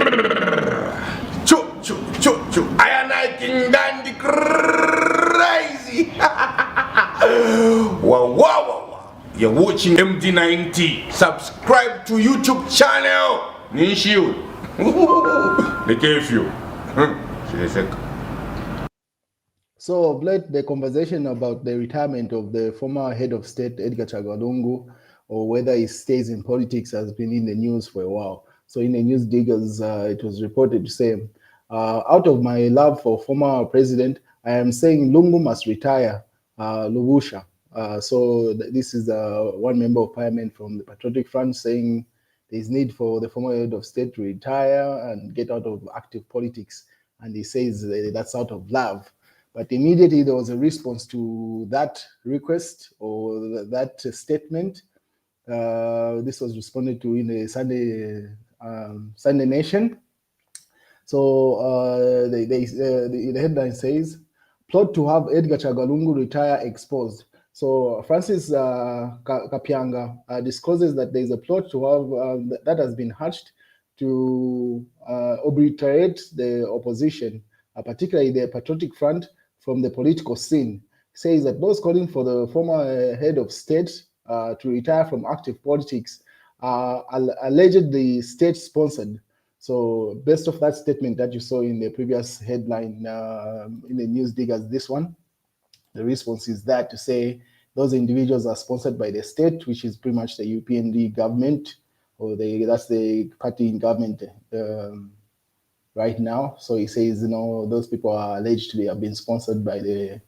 Choo, choo, choo, choo. I am King Dandy crazy. Wow, wow, wow, wow. You're watching MD90. Subscribe to YouTube channel. Nishiu. They gave you. So, Blake, the conversation about the retirement of the former head of state, Edgar Lungu, or whether he stays in politics has been in the news for a while. So, in the news diggers, it was reported to say, out of my love for former president, I am saying Lungu must retire, Lubusha. This is one member of parliament from the Patriotic Front saying there's need for the former head of state to retire and get out of active politics. And he says that's out of love. But immediately there was a response to that request or that statement. This was responded to in the Sunday Nation. So the headline says, "Plot to have Edgar Lungu retire exposed." So Francis Kapianga discloses that there is a plot to have that has been hatched to obliterate the opposition, particularly the Patriotic Front, from the political scene. Says that those calling for the former head of state to retire from active politics are allegedly state-sponsored. So based off that statement that you saw in the previous headline in the news diggers, this one, the response is that to say those individuals are sponsored by the state, which is pretty much the UPND government, or that's the party in government right now. So he says, those people are alleged to have been sponsored by the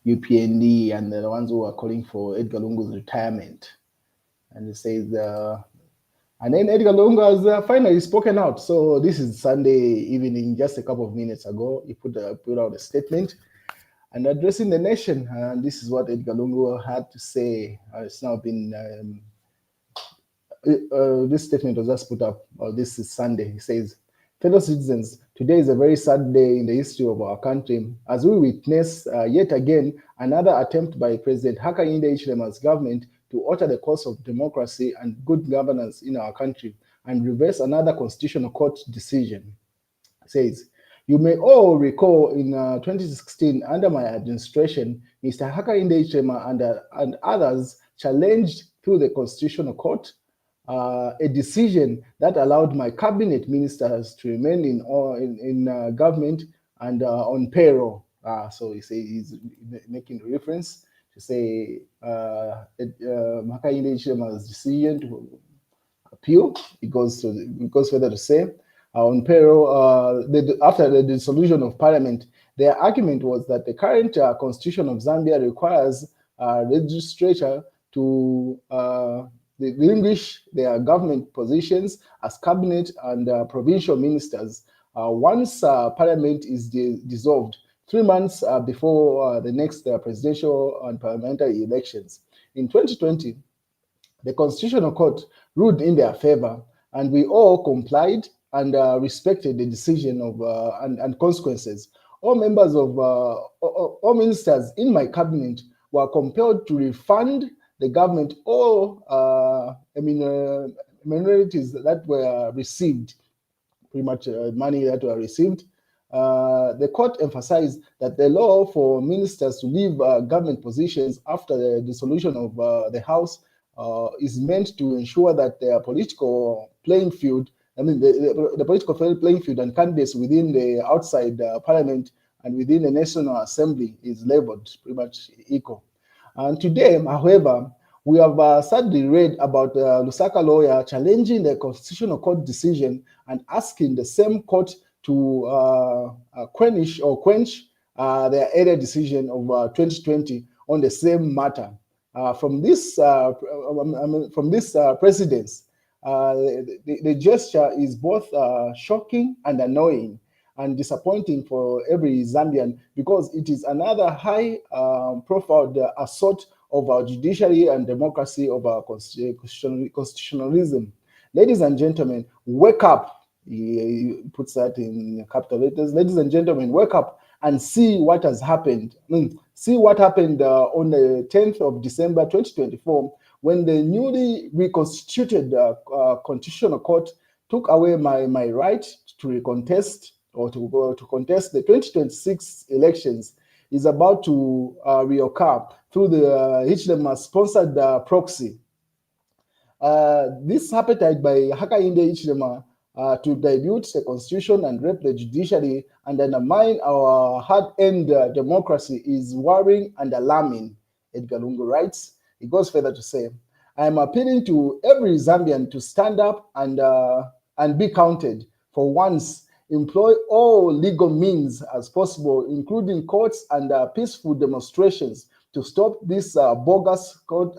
UPND and the ones who are calling for Edgar Lungu's retirement. And he says, and then Edgar Lungu has finally spoken out. So this is Sunday evening, just a couple of minutes ago, he put out a statement and addressing the nation. And this is what Edgar Lungu had to say. It's now been, this statement was just put up, this is Sunday. He says, "Fellow citizens, today is a very sad day in the history of our country as we witness yet again another attempt by President Hakainde Hichilema's government to alter the course of democracy and good governance in our country and reverse another constitutional court decision." It says, "You may all recall in 2016, under my administration, Mr. Hakainde Hichilema and others challenged through the constitutional court a decision that allowed my cabinet ministers to remain in government and on payroll." So he's making reference to say Hakainde Hichilema's decision to appeal. It goes further to say on payroll after the dissolution of parliament, their argument was that the current constitution of Zambia requires legislature to relinquish their government positions as cabinet and provincial ministers once parliament is dissolved 3 months before the next presidential and parliamentary elections. In 2020, the Constitutional Court ruled in their favor, and we all complied and respected the decision of and consequences. All members of all ministers in my cabinet were compelled to refund the government all minorities that were received, pretty much money that were received. The court emphasized that the law for ministers to leave government positions after the dissolution of the House is meant to ensure that their political playing field, the political playing field and candidates within the outside parliament and within the National Assembly is leveled, pretty much equal. And today, however, we have sadly read about the Lusaka lawyer challenging the Constitutional Court decision and asking the same court to quench their earlier decision of 2020 on the same matter. From this precedence, the gesture is both shocking and annoying and disappointing for every Zambian because it is another high-profile assault of our judiciary and democracy, of our constitutionalism. Ladies and gentlemen, wake up. He puts that in capital letters. Ladies and gentlemen, wake up and see what has happened. See what happened on the 10th of December 2024 when the newly reconstituted Constitutional Court took away my right to recontest or to contest the 2026 elections is about to reoccur through the Hichilema sponsored proxy. This appetite by Hakainde Hichilema to dilute the constitution and rape the judiciary and undermine our hard-earned democracy is worrying and alarming, Edgar Lungu writes. He goes further to say, I am appealing to every Zambian to stand up and be counted. For once, employ all legal means as possible, including courts and peaceful demonstrations, to stop this bogus court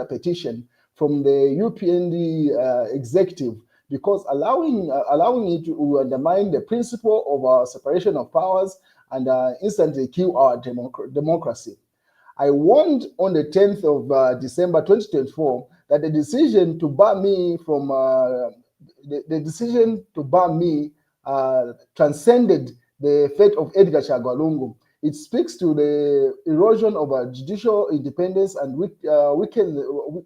petition from the UPND executive, because allowing it to undermine the principle of separation of powers and instantly kill our democracy. I warned on the 10th of December 2024 that the decision to bar me from transcended the fate of Edgar Chagwa Lungu. It speaks to the erosion of our judicial independence and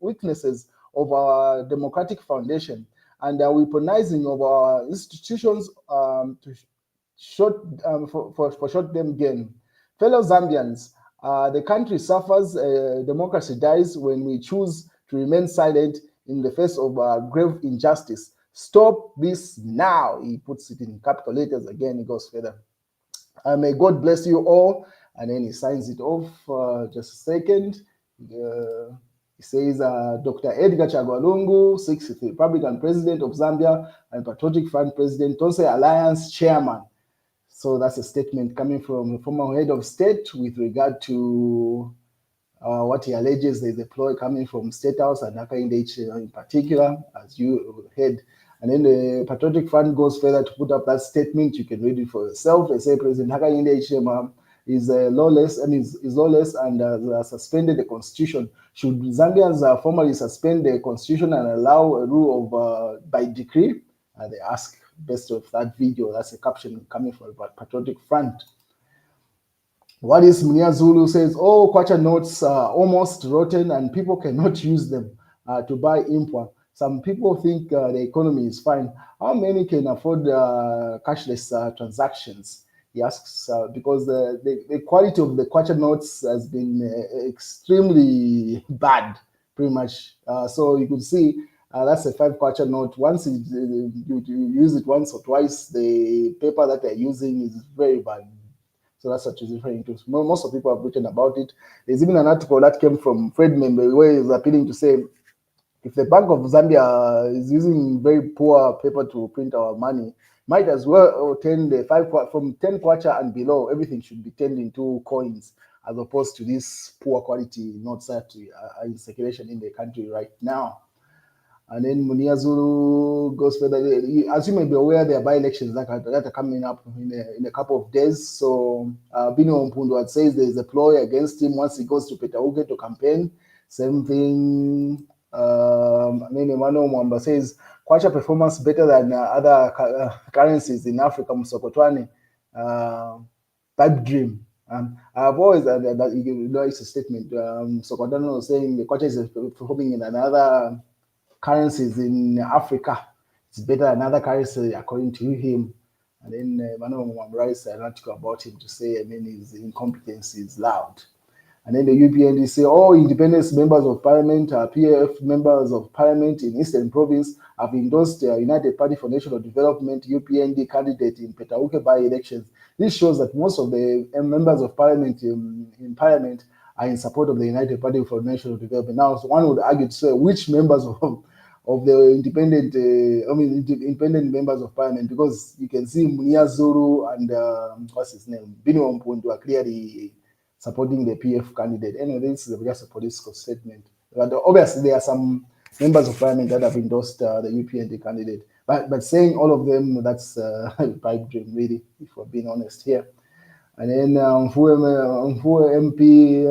weaknesses of our democratic foundation, and the weaponizing of our institutions for short-term gain. Fellow Zambians, the country suffers, democracy dies when we choose to remain silent in the face of grave injustice. Stop this now. He puts it in capital letters again. He goes further. May God bless you all. And then he signs it off. Just a second. He says, Dr. Edgar Chagwa Lungu, 6th Republican President of Zambia and Patriotic Front President, Tonse Alliance Chairman. So that's a statement coming from the former head of state with regard to what he alleges there's a ploy coming from State House and Hakainde in particular, as you heard. And then the Patriotic Front goes further to put up that statement. You can read it for yourself. They say President Hakainde is lawless and suspended the constitution. Should Zambians formally suspend the constitution and allow a rule of by decree? They ask best of that video. That's a caption coming from the Patriotic Front. What is Munia Zulu says, oh, kwacha notes are almost rotten and people cannot use them to buy import. Some people think the economy is fine. How many can afford cashless transactions? He asks, because the quality of the kwacha notes has been extremely bad, pretty much. So you could see that's a 5 kwacha note. Once you use it once or twice, the paper that they're using is very bad. So that's what he's referring to. Most of the people have written about it. There's even an article that came from Fred Membe where he's appealing to say, if the Bank of Zambia is using very poor paper to print our money, might as well turn the 5 from 10 kwacha and below, everything should be turned into coins, as opposed to this poor quality notes that are in circulation in the country right now. And then Munia Zulu goes further. As you may be aware, there are by-elections that are coming up in a couple of days. So Bino Mpundu says there's a ploy against him once he goes to Petauke to campaign. Same thing. And then Emmanuel Mwamba says, kwacha performance better than other currencies in Africa, Msokotwane. Pipe dream. I've always, it's a statement. Sokotwane was saying the kwacha is performing in another currencies in Africa. It's better than other currencies according to him. And then Emmanuel Mwamba writes an article about him to say, his incompetence is loud. And then the UPND say all independent members of parliament, PAF members of parliament in Eastern Province have endorsed the United Party for National Development UPND candidate in Petauke by-elections. This shows that most of the members of parliament in parliament are in support of the United Party for National Development. Now, so one would argue to say which members of the independent, independent members of parliament, because you can see Munia Zulu and what's his name, Bino Mpundu are clearly supporting the PF candidate. Anyway, this is just a political statement. But obviously, there are some members of parliament that have endorsed the UPND candidate. But saying all of them, that's a pipe dream, really, if we're being honest here. And then Mfue MP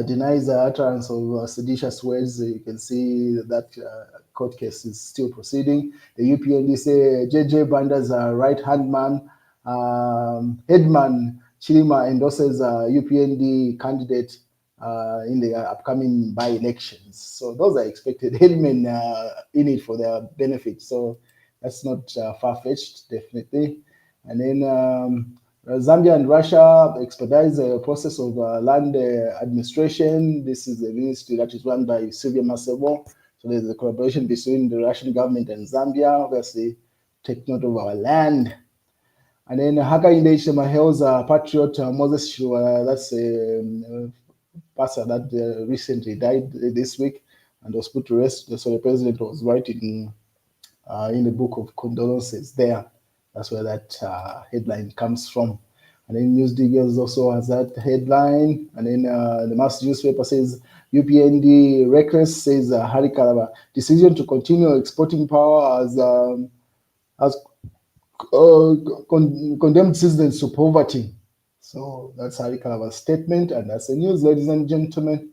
denies the utterance of seditious words. You can see that court case is still proceeding. The UPND say JJ Banda's right-hand man, headman, Hichilema endorses UPND candidate in the upcoming by-elections. So those are expected headmen in it for their benefit. So that's not far-fetched, definitely. And then Zambia and Russia expedite the process of land administration. This is a ministry that is run by Sylvia Masebo. So there's a collaboration between the Russian government and Zambia, obviously take note of our land. And then Hakainde Hichilema hails patriot Moses Shua, that's a pastor that recently died this week and was put to rest. So the president was writing in the book of condolences there. That's where that headline comes from. And then News Diggers also has that headline. And then the mass newspaper says UPND reckless, says Hichilema decision to continue exporting power as condemned citizens to poverty. So that's Hichilema's statement, and that's the news, ladies and gentlemen.